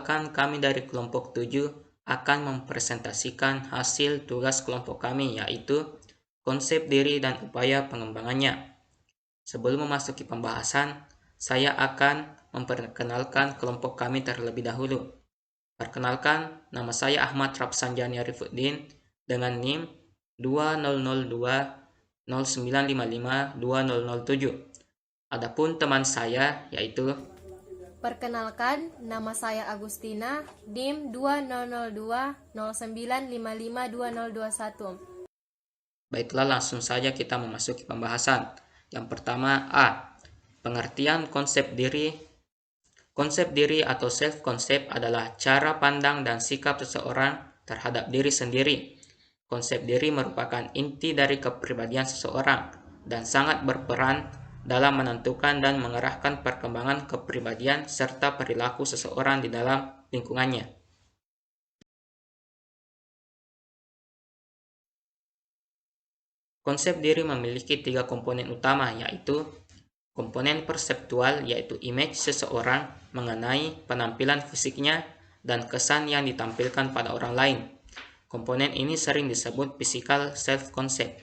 Perkenalkan, kami dari kelompok 7 akan mempresentasikan hasil tugas kelompok kami, yaitu konsep diri dan upaya pengembangannya. Sebelum memasuki pembahasan, saya akan memperkenalkan kelompok kami terlebih dahulu. Perkenalkan, nama saya Ahmad Rapsanjani Arifuddin dengan NIM 200209552007. Adapun teman saya yaitu Perkenalkan, nama saya Agustina, NIM 200209552021. Baiklah, langsung saja kita memasuki pembahasan. Yang pertama, A. Pengertian konsep diri. Konsep diri atau self-concept adalah cara pandang dan sikap seseorang terhadap diri sendiri. Konsep diri merupakan inti dari kepribadian seseorang dan sangat berperan dalam menentukan dan mengarahkan perkembangan kepribadian serta perilaku seseorang di dalam lingkungannya. Konsep diri memiliki 3 komponen utama, yaitu komponen perseptual, yaitu image seseorang mengenai penampilan fisiknya dan kesan yang ditampilkan pada orang lain. Komponen ini sering disebut physical self-concept.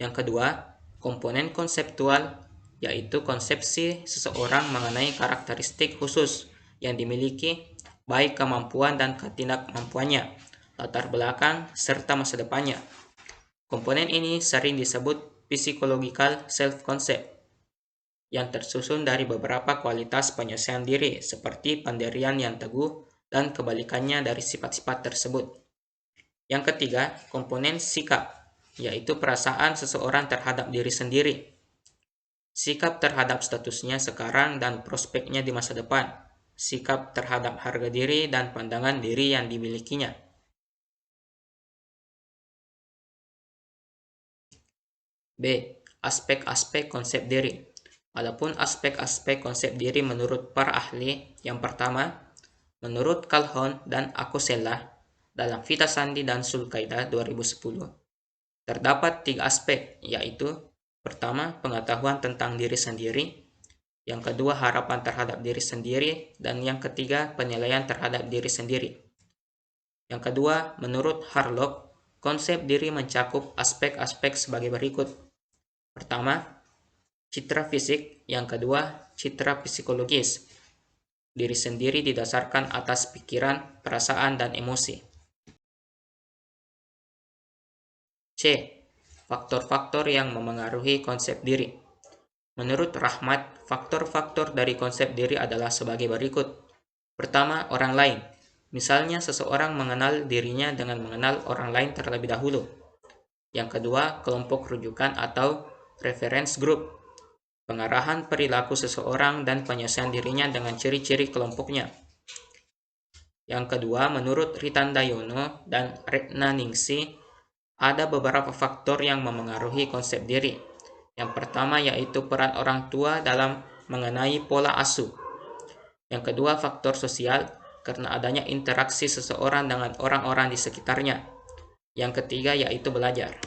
Yang kedua, komponen konseptual, yaitu konsepsi seseorang mengenai karakteristik khusus yang dimiliki, baik kemampuan dan ketidakmampuannya, latar belakang, serta masa depannya. Komponen ini sering disebut psychological self-concept, yang tersusun dari beberapa kualitas penyelesaian diri, seperti pendirian yang teguh dan kebalikannya dari sifat-sifat tersebut. Yang ketiga, komponen sikap, yaitu perasaan seseorang terhadap diri sendiri, sikap terhadap statusnya sekarang dan prospeknya di masa depan, sikap terhadap harga diri dan pandangan diri yang dimilikinya. B. Aspek-aspek konsep diri. Adapun aspek-aspek konsep diri menurut para ahli, yang pertama, menurut Calhoun dan Akosella dalam Vita Sandi dan Sulkaida 2010, terdapat 3 aspek, yaitu pertama, pengetahuan tentang diri sendiri, yang kedua, harapan terhadap diri sendiri, dan yang ketiga, penilaian terhadap diri sendiri. Yang kedua, menurut Harlock, konsep diri mencakup aspek-aspek sebagai berikut. Pertama, citra fisik. Yang kedua, citra psikologis. Diri sendiri didasarkan atas pikiran, perasaan, dan emosi. C. Faktor-faktor yang memengaruhi konsep diri. Menurut Rahmat, faktor-faktor dari konsep diri adalah sebagai berikut. Pertama, orang lain. Misalnya, seseorang mengenal dirinya dengan mengenal orang lain terlebih dahulu. Yang kedua, kelompok rujukan atau reference group. Pengarahan perilaku seseorang dan penyelesaian dirinya dengan ciri-ciri kelompoknya. Yang kedua, menurut Ritandayono dan Retna Ningsi, ada beberapa faktor yang memengaruhi konsep diri. Yang pertama yaitu peran orang tua dalam mengenai pola asuh. Yang kedua, faktor sosial, karena adanya interaksi seseorang dengan orang-orang di sekitarnya. Yang ketiga yaitu belajar.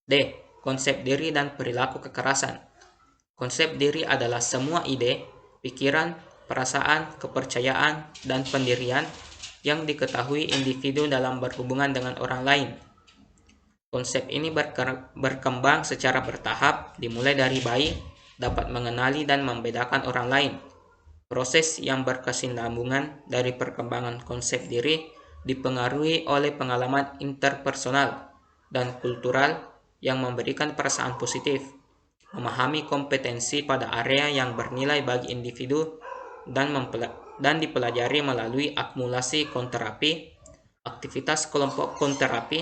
D. Konsep diri dan perilaku kekerasan. Konsep diri adalah semua ide, pikiran, perasaan, kepercayaan, dan pendirian yang diketahui individu dalam berhubungan dengan orang lain. Konsep ini berkembang secara bertahap, dimulai dari bayi, dapat mengenali dan membedakan orang lain. Proses yang berkesinambungan dari perkembangan konsep diri dipengaruhi oleh pengalaman interpersonal dan kultural yang memberikan perasaan positif, memahami kompetensi pada area yang bernilai bagi individu, dan dipelajari melalui akumulasi konterapi, aktivitas kelompok konterapi,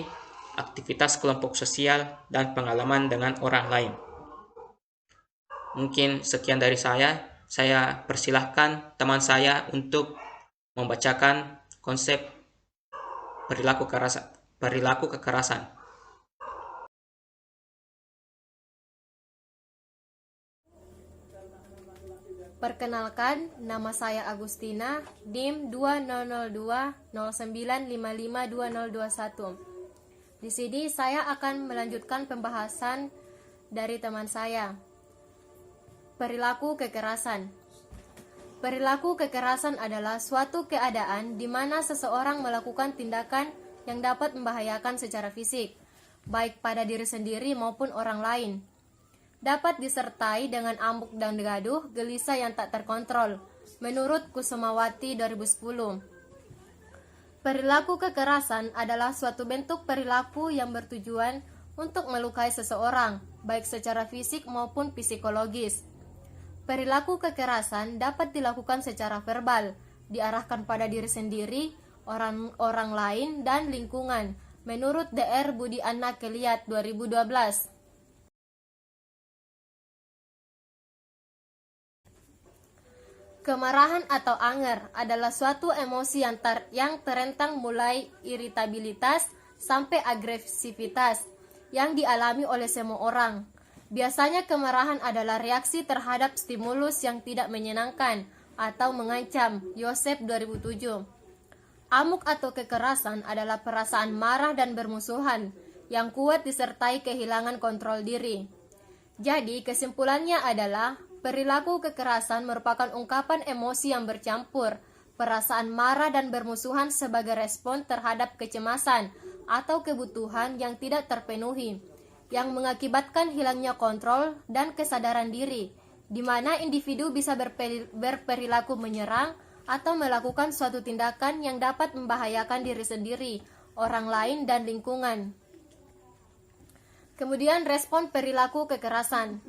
aktivitas kelompok sosial, dan pengalaman dengan orang lain. Mungkin sekian dari saya. Saya persilahkan teman saya untuk membacakan konsep perilaku kekerasan. Perkenalkan, nama saya Agustina, NIM 200209552021. Di sini saya akan melanjutkan pembahasan dari teman saya. Perilaku kekerasan. Perilaku kekerasan adalah suatu keadaan di mana seseorang melakukan tindakan yang dapat membahayakan secara fisik, baik pada diri sendiri maupun orang lain. Dapat disertai dengan amuk dan gaduh, gelisah yang tak terkontrol, menurut Kusumawati 2010. Perilaku kekerasan adalah suatu bentuk perilaku yang bertujuan untuk melukai seseorang, baik secara fisik maupun psikologis. Perilaku kekerasan dapat dilakukan secara verbal, diarahkan pada diri sendiri, orang lain, dan lingkungan, menurut Dr. Budi Anna Keliat 2012. Kemarahan atau anger adalah suatu emosi yang terentang mulai iritabilitas sampai agresivitas yang dialami oleh semua orang. Biasanya kemarahan adalah reaksi terhadap stimulus yang tidak menyenangkan atau mengancam. Yosef 2007. Amuk atau kekerasan adalah perasaan marah dan bermusuhan yang kuat disertai kehilangan kontrol diri. Jadi kesimpulannya adalah perilaku kekerasan merupakan ungkapan emosi yang bercampur, perasaan marah dan bermusuhan sebagai respon terhadap kecemasan atau kebutuhan yang tidak terpenuhi, yang mengakibatkan hilangnya kontrol dan kesadaran diri, di mana individu bisa berperilaku menyerang atau melakukan suatu tindakan yang dapat membahayakan diri sendiri, orang lain, dan lingkungan. Kemudian respon perilaku kekerasan.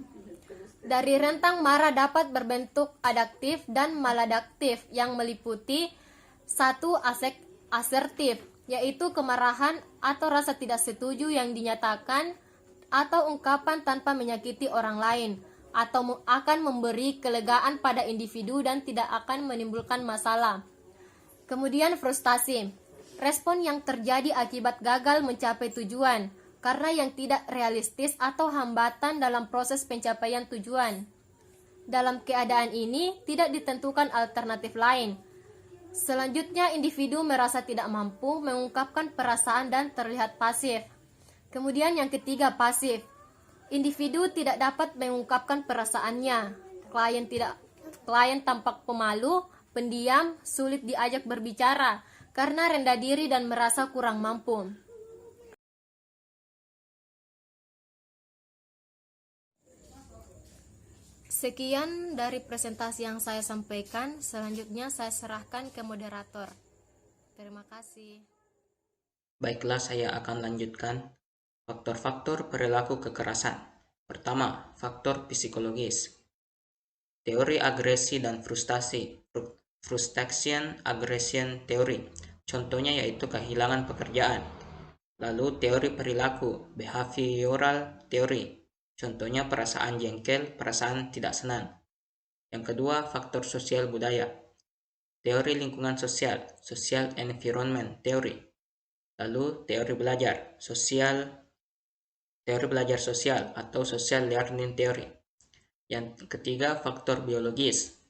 Dari rentang marah dapat berbentuk adaptif dan maladaptif yang meliputi satu asertif, yaitu kemarahan atau rasa tidak setuju yang dinyatakan atau ungkapan tanpa menyakiti orang lain, atau akan memberi kelegaan pada individu dan tidak akan menimbulkan masalah. Kemudian frustasi, respon yang terjadi akibat gagal mencapai tujuan, karena yang tidak realistis atau hambatan dalam proses pencapaian tujuan. Dalam keadaan ini, tidak ditentukan alternatif lain. Selanjutnya, individu merasa tidak mampu mengungkapkan perasaan dan terlihat pasif. Kemudian yang ketiga, pasif. Individu tidak dapat mengungkapkan perasaannya. Klien tampak pemalu, pendiam, sulit diajak berbicara karena rendah diri dan merasa kurang mampu. Sekian dari presentasi yang saya sampaikan. Selanjutnya saya serahkan ke moderator. Terima kasih. Baiklah, saya akan lanjutkan. Faktor-faktor perilaku kekerasan. Pertama, faktor psikologis. Teori agresi dan frustasi. Frustration aggression theory. Contohnya yaitu kehilangan pekerjaan. Lalu teori perilaku, behavioral theory. Contohnya perasaan jengkel, perasaan tidak senang. Yang kedua, faktor sosial budaya. Teori lingkungan sosial, social environment theory. Lalu teori belajar sosial atau social learning theory. Yang ketiga, faktor biologis.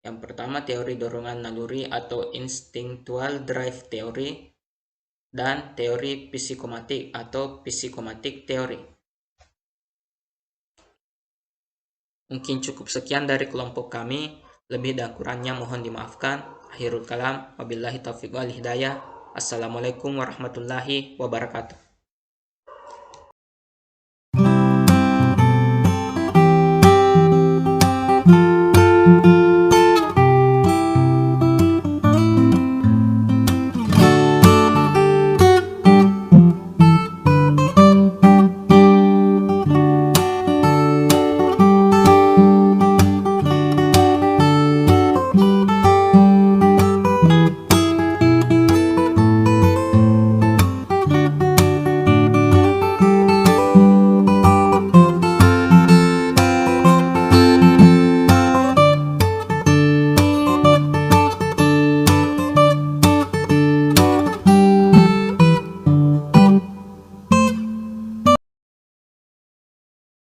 Yang pertama, teori dorongan naluri atau instinctual drive theory, dan teori psikomatik atau psychomatic theory. Mungkin cukup sekian dari kelompok kami. Lebih dan kurangnya mohon dimaafkan. Akhirul kalam, wabillahi taufiq wal hidayah. Assalamualaikum warahmatullahi wabarakatuh.